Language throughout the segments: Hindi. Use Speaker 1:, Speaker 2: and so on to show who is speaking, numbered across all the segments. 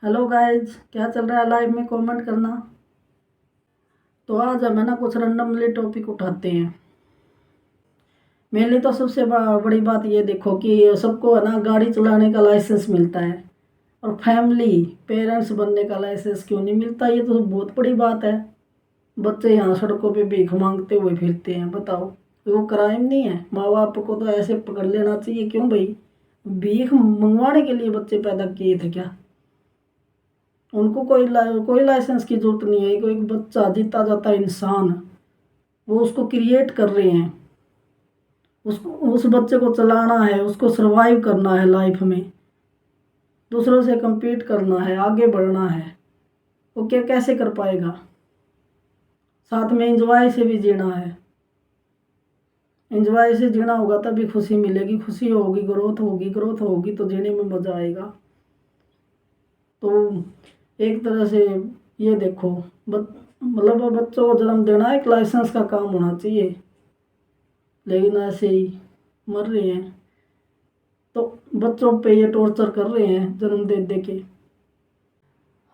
Speaker 1: हेलो गाइज, क्या चल रहा है लाइव में कमेंट करना। तो आज हम है ना कुछ रैंडमली टॉपिक उठाते हैं। मेनली तो सबसे बड़ी बात ये देखो कि सबको है ना गाड़ी चलाने का लाइसेंस मिलता है, और फैमिली पेरेंट्स बनने का लाइसेंस क्यों नहीं मिलता? ये तो बहुत बड़ी बात है। बच्चे यहाँ सड़कों पे भीख मांगते हुए फिरते हैं, बताओ वो क्राइम नहीं है? माँ बाप को तो ऐसे पकड़ लेना चाहिए। क्यों भाई, भीख मंगवाने के लिए बच्चे पैदा किए थे क्या? उनको कोई लाइसेंस की जरूरत नहीं है। कोई बच्चा जीता जाता इंसान, वो उसको क्रिएट कर रहे हैं। उसको उस बच्चे को चलाना है, उसको सरवाइव करना है लाइफ में, दूसरों से compete करना है, आगे बढ़ना है। वो क्या कैसे कर पाएगा? साथ में एंजॉय से भी जीना है। एंजॉय से जीना होगा तभी खुशी मिलेगी, खुशी होगी ग्रोथ होगी, ग्रोथ होगी तो जीने में मजा आएगा। तो एक तरह से ये देखो, मतलब बच्चों को जन्म देना एक लाइसेंस का काम होना चाहिए, लेकिन ऐसे ही मर रहे हैं। तो बच्चों पे ये टॉर्चर कर रहे हैं जन्म दे दे के।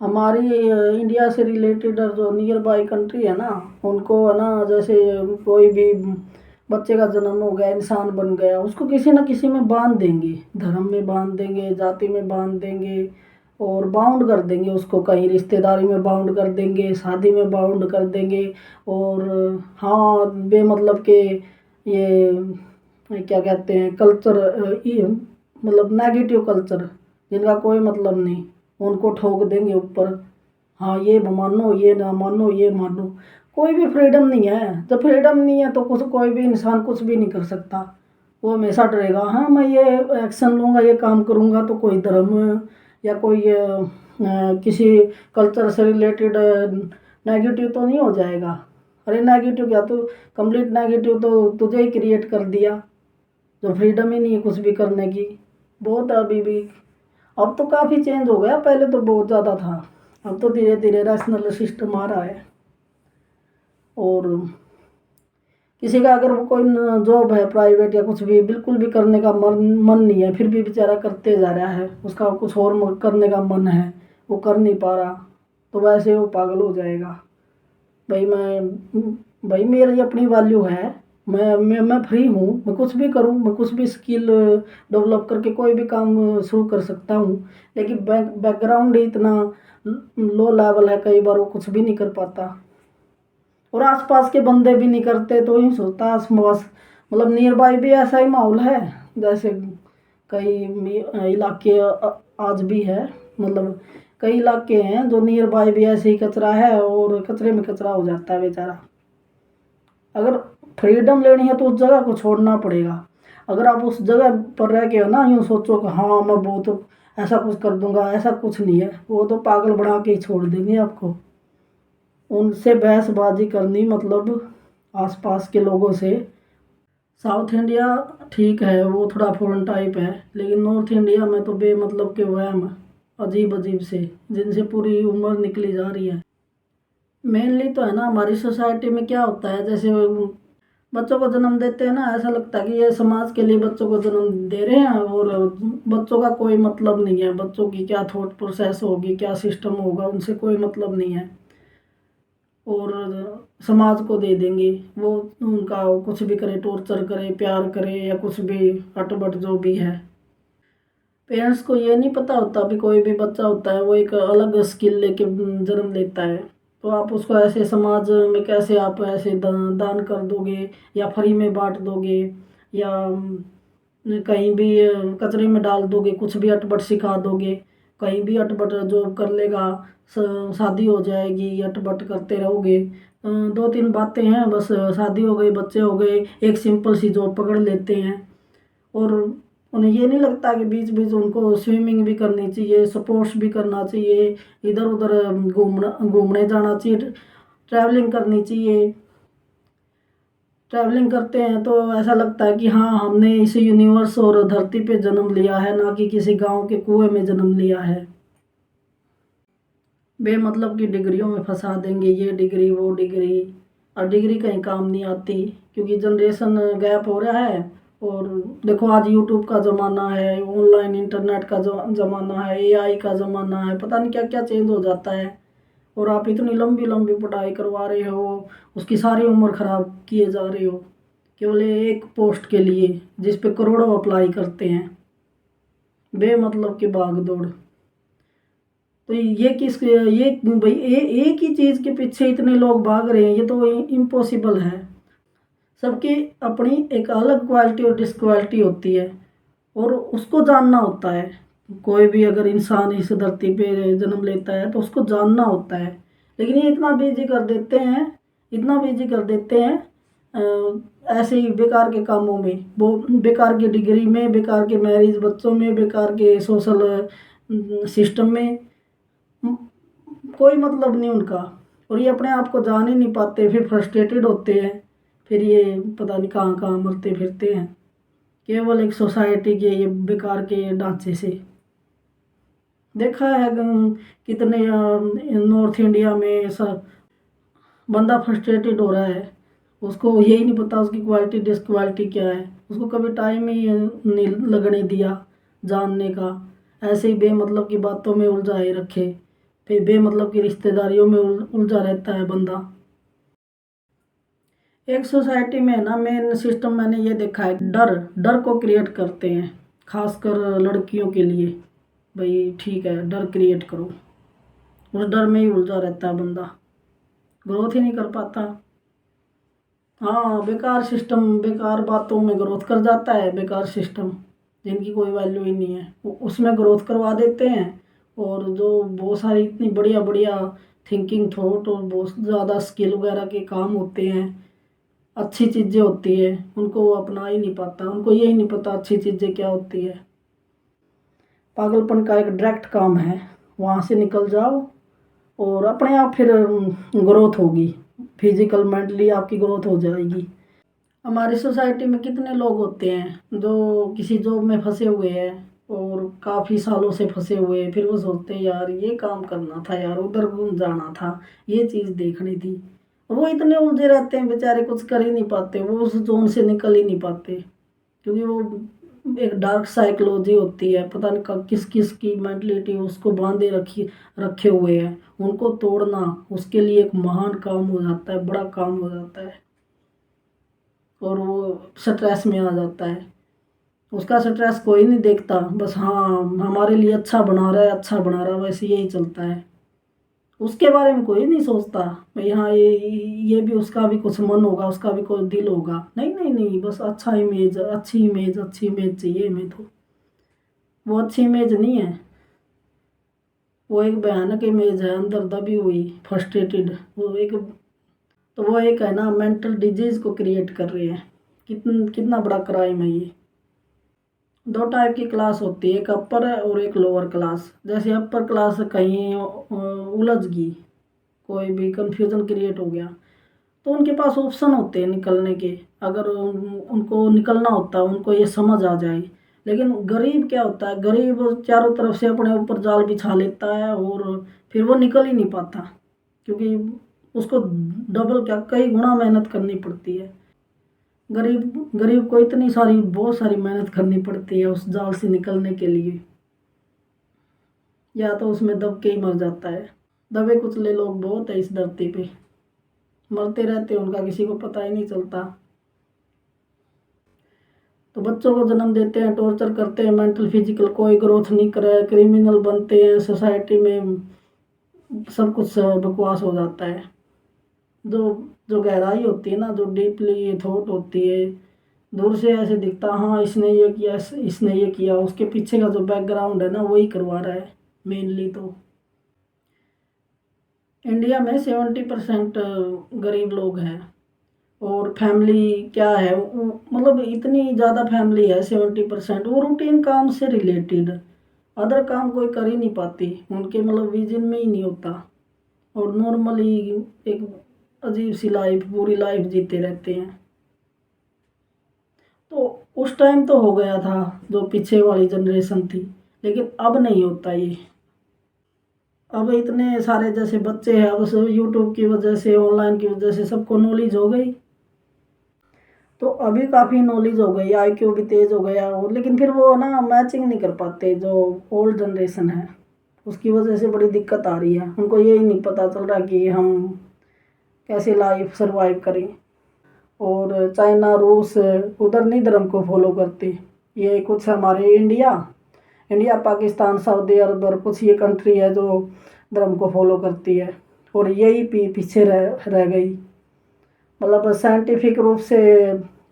Speaker 1: हमारी इंडिया से रिलेटेड जो नियर बाई कंट्री है ना, उनको है ना, जैसे कोई भी बच्चे का जन्म हो गया, इंसान बन गया, उसको किसी न किसी में बांध देंगे। धर्म में बांध देंगे, जाति में बांध देंगे, और बाउंड कर देंगे उसको। कहीं रिश्तेदारी में बाउंड कर देंगे, शादी में बाउंड कर देंगे। और हाँ, बेमतलब के ये क्या कहते हैं कल्चर, मतलब नेगेटिव कल्चर, जिनका कोई मतलब नहीं, उनको ठोक देंगे ऊपर। हाँ, ये मानो, ये ना मानो, ये मानो। कोई भी फ्रीडम नहीं है। जब फ्रीडम नहीं है तो कुछ कोई भी इंसान कुछ भी नहीं कर सकता। वो हमेशा डरेगा, हाँ मैं ये एक्शन लूँगा, ये काम करूँगा तो कोई धर्म या कोई किसी कल्चर से रिलेटेड नेगेटिव तो नहीं हो जाएगा। अरे नेगेटिव क्या, तो कंप्लीट नेगेटिव तो तुझे ही क्रिएट कर दिया। जो फ्रीडम ही नहीं है कुछ भी करने की। बहुत है अभी भी। अब तो काफ़ी चेंज हो गया, पहले तो बहुत ज़्यादा था। अब तो धीरे धीरे रैशनल सिस्टम आ रहा है। और किसी का अगर वो कोई जॉब है प्राइवेट या कुछ भी, बिल्कुल भी करने का मन नहीं है, फिर भी बेचारा करते जा रहा है। उसका कुछ और करने का मन है, वो कर नहीं पा रहा, तो वैसे वो पागल हो जाएगा। भाई मेरी अपनी वैल्यू है। मैं फ्री हूँ, मैं कुछ भी करूँ, मैं कुछ भी स्किल डेवलप करके कोई भी काम शुरू कर सकता हूँ। लेकिन बैकग्राउंड ही इतना लो लेवल है, कई बार वो कुछ भी नहीं कर पाता, और आसपास के बंदे भी नहीं करते। तो ही सोचता आसपास, मतलब नियर बाई भी ऐसा ही माहौल है। जैसे कई इलाके आज भी है, मतलब कई इलाके हैं जो नियर बाई भी ऐसे ही कचरा है, और कचरे में कचरा हो जाता है बेचारा। अगर फ्रीडम लेनी है तो उस जगह को छोड़ना पड़ेगा। अगर आप उस जगह पर रह के ना यूँ सोचो कि हाँ मैं बहुत ऐसा कुछ कर दूंगा, ऐसा कुछ नहीं है। वो तो पागल बना के ही छोड़ देंगे आपको। उनसे बहसबाजी करनी मतलब आसपास के लोगों से। साउथ इंडिया ठीक है, वो थोड़ा फॉरेन टाइप है, लेकिन नॉर्थ इंडिया में तो बेमतलब के वहम अजीब अजीब से, जिनसे पूरी उम्र निकली जा रही है। मेनली तो है ना, हमारी सोसाइटी में क्या होता है, जैसे बच्चों को जन्म देते हैं ना, ऐसा लगता है कि ये समाज के लिए बच्चों को जन्म दे रहे हैं, और बच्चों का कोई मतलब नहीं है। बच्चों की क्या थॉट प्रोसेस होगी, क्या सिस्टम होगा, उनसे कोई मतलब नहीं है। और समाज को दे देंगे। वो उनका कुछ भी करे, टॉर्चर करे, प्यार करे, या कुछ भी अटबट जो भी है। पेरेंट्स को ये नहीं पता होता भी कोई भी बच्चा होता है वो एक अलग स्किल लेके जन्म लेता है। तो आप उसको ऐसे समाज में कैसे आप ऐसे दान कर दोगे, या फ्री में बांट दोगे, या कहीं भी कचरे में डाल दोगे, कुछ भी अटपट सिखा दोगे, कहीं भी अटपट जॉब कर लेगा, शादी हो जाएगी, अटपट करते रहोगे। दो तीन बातें हैं बस, शादी हो गई, बच्चे हो गए, एक सिंपल सी जॉब पकड़ लेते हैं। और उन्हें ये नहीं लगता कि बीच बीच उनको स्विमिंग भी करनी चाहिए, स्पोर्ट्स भी करना चाहिए, इधर उधर घूमना घूमने जाना चाहिए, ट्रैवलिंग करनी चाहिए। ट्रैवलिंग करते हैं तो ऐसा लगता है कि हाँ हमने इस यूनिवर्स और धरती पे जन्म लिया है, ना कि किसी गांव के कुएं में जन्म लिया है। बेमतलब की डिग्रियों में फंसा देंगे, ये डिग्री वो डिग्री, और डिग्री कहीं काम नहीं आती, क्योंकि जनरेशन गैप हो रहा है। और देखो आज यूट्यूब का ज़माना है, ऑनलाइन इंटरनेट का ज़माना है, एआई का ज़माना है, पता नहीं क्या क्या चेंज हो जाता है। और आप इतनी लंबी लंबी पढ़ाई करवा रहे हो, उसकी सारी उम्र ख़राब किए जा रहे हो केवल एक पोस्ट के लिए जिस पे करोड़ों अप्लाई करते हैं, बेमतलब की भाग दौड़। तो ये किस ये भाई एक ही चीज़ के पीछे इतने लोग भाग रहे हैं, ये तो इम्पॉसिबल है। सबकी अपनी एक अलग क्वालिटी और डिसक्वालिटी होती है और उसको जानना होता है। कोई भी अगर इंसान इस धरती पे जन्म लेता है तो उसको जानना होता है, लेकिन ये इतना बिजी कर देते हैं, इतना बिजी कर देते हैं ऐसे ही बेकार के कामों में, वो बेकार की डिग्री में, बेकार के मैरिज बच्चों में, बेकार के सोशल सिस्टम में, कोई मतलब नहीं उनका। और ये अपने आप को जान ही नहीं पाते, फिर फ्रस्ट्रेटेड होते हैं, फिर ये पता नहीं कहाँ कहाँ मरते फिरते हैं केवल एक सोसाइटी के ये बेकार के ढांचे से। देखा है कितने नॉर्थ इंडिया में सब बंदा फ्रस्ट्रेटेड हो रहा है, उसको यही नहीं पता उसकी क्वालिटी डिसक्वालिटी क्या है, उसको कभी टाइम ही नहीं लगने दिया जानने का। ऐसे ही बेमतलब की बातों में उलझाए रखे, फिर बेमतलब की रिश्तेदारियों में उलझा रहता है बंदा। एक सोसाइटी में ना मेन सिस्टम मैंने ये देखा है, डर डर को क्रिएट करते हैं, खासकर लड़कियों के लिए। भाई ठीक है, डर क्रिएट करो, उस डर में ही उलझा रहता है बंदा, ग्रोथ ही नहीं कर पाता। हाँ, बेकार सिस्टम, बेकार बातों में ग्रोथ कर जाता है, बेकार सिस्टम जिनकी कोई वैल्यू ही नहीं है उसमें ग्रोथ करवा देते हैं। और जो बहुत सारी इतनी बढ़िया बढ़िया थिंकिंग थॉट और बहुत ज़्यादा स्किल वगैरह के काम होते हैं, अच्छी चीज़ें होती है, उनको वो अपना ही नहीं पाता, उनको यही नहीं पता अच्छी चीज़ें क्या होती है। पागलपन का एक डायरेक्ट काम है, वहाँ से निकल जाओ और अपने आप फिर ग्रोथ होगी, फिजिकल मेंटली आपकी ग्रोथ हो जाएगी। हमारी सोसाइटी में कितने लोग होते हैं जो किसी जॉब में फंसे हुए हैं और काफ़ी सालों से फंसे हुए हैं, फिर वो सोचते हैं यार ये काम करना था, यार उधर घूम जाना था, ये चीज़ देखनी थी, और वो इतने उलझे रहते हैं बेचारे, कुछ कर ही नहीं पाते, वो उस जोन से निकल ही नहीं पाते। क्योंकि वो एक डार्क साइकोलॉजी होती है, पता नहीं किस किस की मेंटलिटी उसको बांधे रखे हुए हैं, उनको तोड़ना उसके लिए एक महान काम हो जाता है, बड़ा काम हो जाता है। और वो स्ट्रेस में आ जाता है, उसका स्ट्रेस कोई नहीं देखता, बस हाँ हमारे लिए अच्छा बना रहा है, अच्छा बना रहा है, वैसे यही चलता है, उसके बारे में कोई नहीं सोचता भाई हाँ ये भी उसका भी कुछ मन होगा, उसका भी कोई दिल होगा, नहीं नहीं नहीं, बस अच्छा इमेज, अच्छी इमेज, अच्छी इमेज चाहिए हमें तो। वो अच्छी इमेज नहीं है, वो एक भयानक इमेज है, अंदर दबी हुई, फ्रस्ट्रेटेड, वो एक, तो वो एक है ना मेंटल डिजीज को क्रिएट कर रहे हैं। कितना बड़ा क्राइम है ये। दो टाइप की क्लास होती है, एक अपर है और एक लोअर क्लास। जैसे अपर क्लास कहीं उलझ गई, कोई भी कंफ्यूजन क्रिएट हो गया, तो उनके पास ऑप्शन होते हैं निकलने के, अगर उनको निकलना होता है, उनको ये समझ आ जाए। लेकिन गरीब क्या होता है, गरीब चारों तरफ से अपने ऊपर जाल बिछा लेता है और फिर वो निकल ही नहीं पाता, क्योंकि उसको डबल क्या कई गुना मेहनत करनी पड़ती है। गरीब गरीब को इतनी सारी बहुत सारी मेहनत करनी पड़ती है उस जाल से निकलने के लिए, या तो उसमें दब के ही मर जाता है। दबे कुचले लोग बहुत है इस धरती पे, मरते रहते हैं, उनका किसी को पता ही नहीं चलता। तो बच्चों को जन्म देते हैं, टॉर्चर करते हैं, मेंटल फिजिकल कोई ग्रोथ नहीं करे, क्रिमिनल बनते हैं, सोसाइटी में सब कुछ बकवास हो जाता है। जो जो गहराई होती है ना, जो डीपली थॉट होती है, दूर से ऐसे दिखता हाँ इसने ये किया, इसने ये किया, उसके पीछे का जो बैकग्राउंड है ना वही करवा रहा है मेनली। तो इंडिया में 70% गरीब लोग हैं, और फैमिली क्या है मतलब इतनी ज़्यादा फैमिली है 70%, वो रूटीन काम से रिलेटेड, अदर काम कोई कर ही नहीं पाती, उनके मतलब विजन में ही नहीं होता, और नॉर्मली एक अजीब सी लाइफ, पूरी लाइफ जीते रहते हैं। तो उस टाइम तो हो गया था जो पीछे वाली जनरेशन थी, लेकिन अब नहीं होता ये। अब इतने सारे जैसे बच्चे हैं, अब सब यूट्यूब की वजह से, ऑनलाइन की वजह से सबको नॉलेज हो गई, तो अभी काफ़ी नॉलेज हो गई, आईक्यू भी तेज़ हो गया, और लेकिन फिर वो ना मैचिंग नहीं कर पाते जो ओल्ड जनरेशन है। उसकी वजह से बड़ी दिक्कत आ रही है, उनको यही नहीं पता चल रहा कि हम कैसे लाइफ सरवाइव करें। और चाइना रूस उधर नहीं धर्म को फॉलो करते, ये कुछ हमारे इंडिया इंडिया पाकिस्तान सऊदी अरब और कुछ ये कंट्री है जो धर्म को फॉलो करती है, और यही पीछे रह गई। मतलब साइंटिफिक रूप से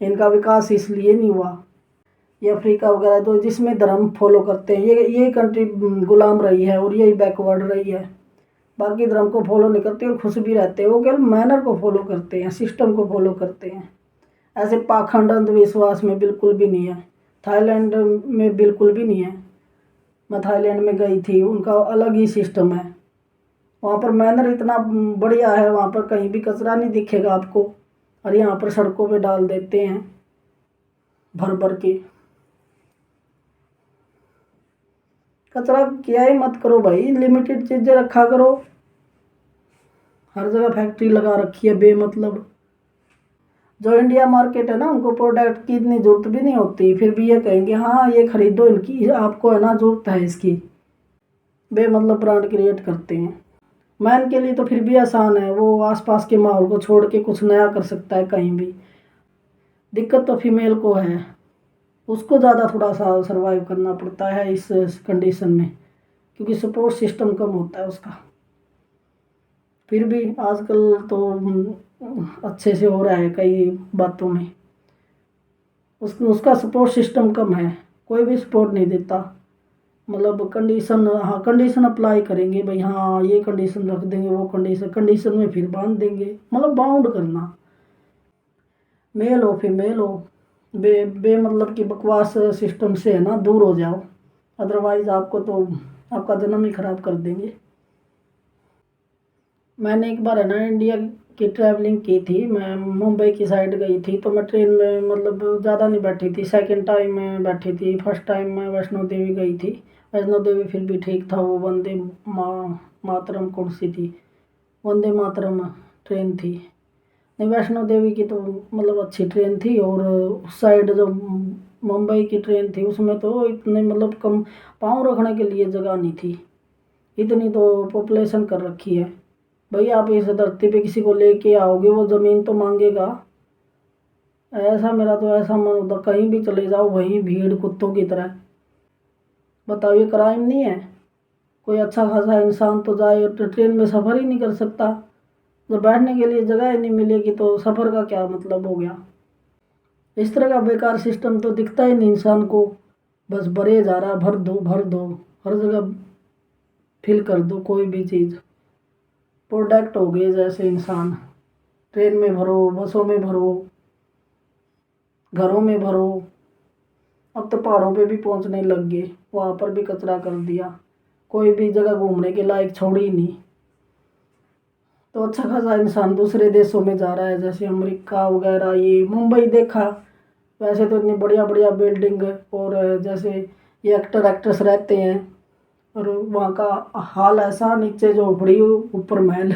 Speaker 1: इनका विकास इसलिए नहीं हुआ। ये अफ्रीका वगैरह तो जिसमें धर्म फॉलो करते हैं, ये यही कंट्री गुलाम रही है और यही बैकवर्ड रही है। बाकी धर्म को फॉलो नहीं करते और खुश भी रहते हैं, वो केवल मैनर को फॉलो करते हैं, सिस्टम को फॉलो करते हैं। ऐसे पाखंड अंधविश्वास में बिल्कुल भी नहीं है, थाईलैंड में बिल्कुल भी नहीं है। मैं थाईलैंड में गई थी, उनका अलग ही सिस्टम है। वहाँ पर मैनर इतना बढ़िया है, वहाँ पर कहीं भी कचरा नहीं दिखेगा आपको, और यहाँ पर सड़कों पे डाल देते हैं भर भर के। कचरा क्या ही मत करो भाई, लिमिटेड चीज़ें रखा करो। हर जगह फैक्ट्री लगा रखी है बेमतलब। जो इंडिया मार्केट है ना, उनको प्रोडक्ट की इतनी ज़रूरत भी नहीं होती, फिर भी ये कहेंगे हाँ ये खरीदो इनकी, आपको है ना ज़रूरत है इसकी। बेमतलब ब्रांड क्रिएट करते हैं। मैन के लिए तो फिर भी आसान है, वो आसपास के माहौल को छोड़ के कुछ नया कर सकता है कहीं भी। दिक्कत तो फीमेल को है, उसको ज़्यादा थोड़ा सा सरवाइव करना पड़ता है इस कंडीशन में, क्योंकि सपोर्ट सिस्टम कम होता है उसका। फिर भी आजकल तो अच्छे से हो रहा है कई बातों में। उसका सपोर्ट सिस्टम कम है, कोई भी सपोर्ट नहीं देता। मतलब कंडीशन, हाँ कंडीशन अप्लाई करेंगे भाई, हाँ ये कंडीशन रख देंगे, वो कंडीशन कंडीशन में फिर बांध देंगे। मतलब बाउंड करना, मेल हो फीमेल हो, बे मतलब कि बकवास सिस्टम से है ना दूर हो जाओ, अदरवाइज आपको तो आपका जन्म ही खराब कर देंगे। मैंने एक बार है ना इंडिया की ट्रैवलिंग की थी, मैं मुंबई की साइड गई थी, तो मैं ट्रेन में मतलब ज़्यादा नहीं बैठी थी, सेकंड टाइम में बैठी थी। फर्स्ट टाइम मैं वैष्णो देवी गई थी। वैष्णो देवी फिर भी ठीक था, वो वंदे मातरम कौन सी थी, वंदे मातरम ट्रेन थी। नहीं वैष्णो देवी की तो मतलब अच्छी ट्रेन थी, और उस साइड जो मुंबई की ट्रेन थी उसमें तो इतने मतलब कम पाँव रखने के लिए जगह नहीं थी। इतनी तो पॉपुलेशन कर रखी है भाई, आप इस धरती पे किसी को लेके आओगे वो ज़मीन तो मांगेगा। ऐसा मेरा तो ऐसा मन होता कहीं भी चले जाओ वहीं भीड़ कुत्तों की तरह। बताओ ये क्राइम नहीं है? कोई अच्छा खासा इंसान तो जाए तो ट्रेन में सफ़र ही नहीं कर सकता, जब बैठने के लिए जगह ही नहीं मिलेगी तो सफ़र का क्या मतलब हो गया। इस तरह का बेकार सिस्टम तो दिखता ही नहीं इंसान को, बस भरे जा रहा, भर दो भर दो, हर जगह फिल कर दो कोई भी चीज़। प्रोडक्ट हो गए जैसे इंसान, ट्रेन में भरो, बसों में भरो, घरों में भरो। अब तो पहाड़ों पे भी पहुंचने लग गए, वहाँ पर भी कचरा कर दिया, कोई भी जगह घूमने के लायक छोड़ी ही नहीं। तो अच्छा खासा इंसान दूसरे देशों में जा रहा है, जैसे अमेरिका वगैरह। ये मुंबई देखा, वैसे तो इतनी बढ़िया बढ़िया बिल्डिंग, और जैसे ये एक्टर एक्ट्रेस रहते हैं, और वहाँ का हाल ऐसा, नीचे झोपड़ी ऊपर महल।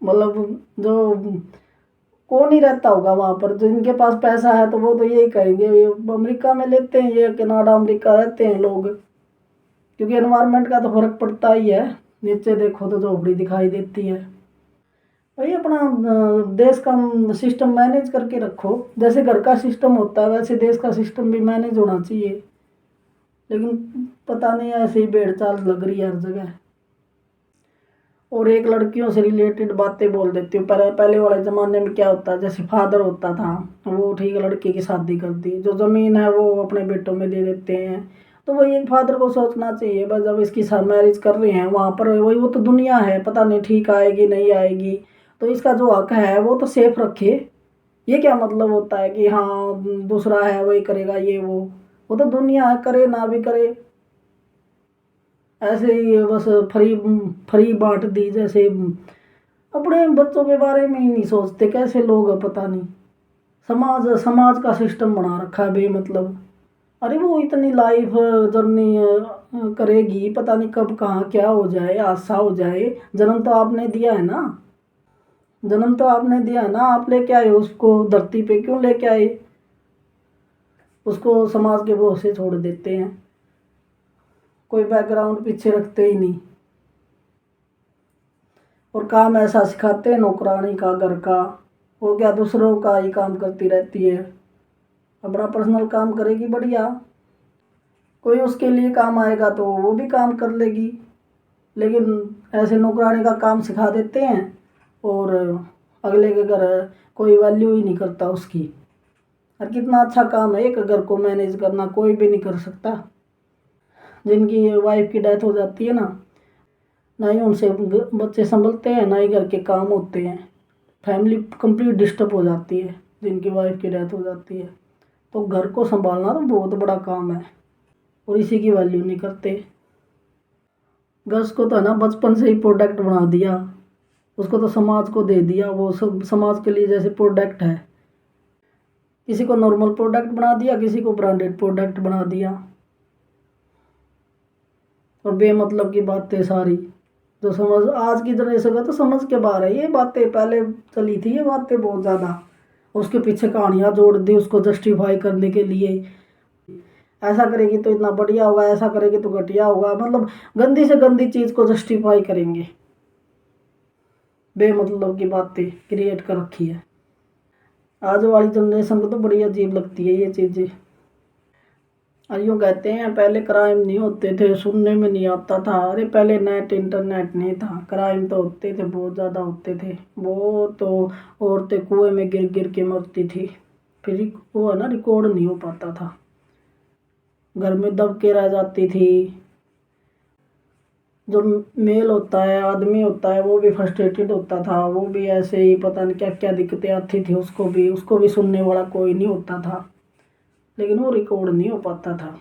Speaker 1: मतलब जो कौन ही रहता होगा वहाँ पर, जिनके पास पैसा है तो वो तो यही कहेंगे ये अमेरिका में लेते हैं, ये कनाडा अमेरिका रहते हैं लोग, क्योंकि एनवायरनमेंट का तो फर्क पड़ता ही है। नीचे देखो तो झोपड़ी दिखाई देती है। भाई अपना देश का सिस्टम मैनेज करके रखो, जैसे घर का सिस्टम होता है वैसे देश का सिस्टम भी मैनेज होना चाहिए। लेकिन पता नहीं ऐसे ही भेड़ चाल लग रही है हर जगह। और एक लड़कियों से रिलेटेड बातें बोल देती हूँ। पहले पहले वाले ज़माने में क्या होता है, जैसे फादर होता था वो ठीक है लड़की की शादी कर दी, जो ज़मीन है वो अपने बेटों में दे देते हैं। तो वही एक फादर को सोचना चाहिए, बस जब इसकी मैरिज कर रहे हैं वहाँ पर वही, वो तो दुनिया है, पता नहीं ठीक आएगी नहीं आएगी, तो इसका जो हक है वो तो सेफ रखे। ये क्या मतलब होता है कि हाँ दूसरा है वही करेगा ये वो तो दुनिया है, करे ना भी करे। ऐसे ही बस फ्री फ्री बांट दी, जैसे अपने बच्चों के बारे में ही नहीं सोचते कैसे लोग हैं, पता नहीं। समाज समाज का सिस्टम बना रखा है बेमतलब। अरे वो इतनी लाइफ जर्नी करेगी, पता नहीं कब कहाँ क्या हो जाए, हादसा हो जाए। जन्म तो आपने दिया है ना, जन्म तो आपने दिया ना, आप लेके आए उसको धरती पे, क्यों लेके आए? उसको समाज के भरोसे छोड़ देते हैं, कोई बैकग्राउंड पीछे रखते ही नहीं। और काम ऐसा सिखाते हैं नौकरानी का, घर का, वो क्या दूसरों का ही काम करती रहती है, अपना पर्सनल काम करेगी बढ़िया, कोई उसके लिए काम आएगा तो वो भी काम कर लेगी। लेकिन ऐसे नौकरानी का काम सिखा देते हैं और अगले के घर कोई वैल्यू ही नहीं करता उसकी। और कितना अच्छा काम है, एक घर को मैनेज करना कोई भी नहीं कर सकता। जिनकी वाइफ की डेथ हो जाती है ना ही उनसे बच्चे संभलते हैं, ना ही घर के काम होते हैं, फैमिली कंप्लीट डिस्टर्ब हो जाती है जिनकी वाइफ की डेथ हो जाती है। तो घर को संभालना तो बहुत बड़ा काम है और इसी की वैल्यू नहीं करते। गर्ल्स को तो है ना बचपन से ही प्रोडक्ट बना दिया, उसको तो समाज को दे दिया, वो सब समाज के लिए जैसे प्रोडक्ट है। किसी को नॉर्मल प्रोडक्ट बना दिया, किसी को ब्रांडेड प्रोडक्ट बना दिया। और बेमतलब की बातें सारी, जो समझ आज की जनरेशन का तो समझ के बाहर है। ये बातें पहले चली थी, ये बातें बहुत ज़्यादा, उसके पीछे कहानियाँ जोड़ दी उसको जस्टिफाई करने के लिए। ऐसा करेगी तो इतना बढ़िया होगा, ऐसा करेगी तो घटिया होगा, मतलब गंदी से गंदी चीज़ को जस्टिफाई करेंगे। बेमतलब की बातें क्रिएट कर रखी है। आज वाली जनरेशन को तो बड़ी अजीब लगती है ये चीज़ें। और यूँ कहते हैं पहले क्राइम नहीं होते थे, सुनने में नहीं आता था। अरे पहले नेट इंटरनेट नहीं था, क्राइम तो होते थे, बहुत ज़्यादा होते थे। वो तो औरतें कुएं में गिर गिर के मरती थी, फिर वो है ना रिकॉर्ड नहीं हो पाता था, घर में दब के रह जाती थी। जो मेल होता है, आदमी होता है, वो भी फ्रस्ट्रेटेड होता था, वो भी ऐसे ही पता नहीं क्या क्या दिक्कतें आती थी, उसको भी सुनने वाला कोई नहीं होता था, लेकिन वो रिकॉर्ड नहीं हो पाता था।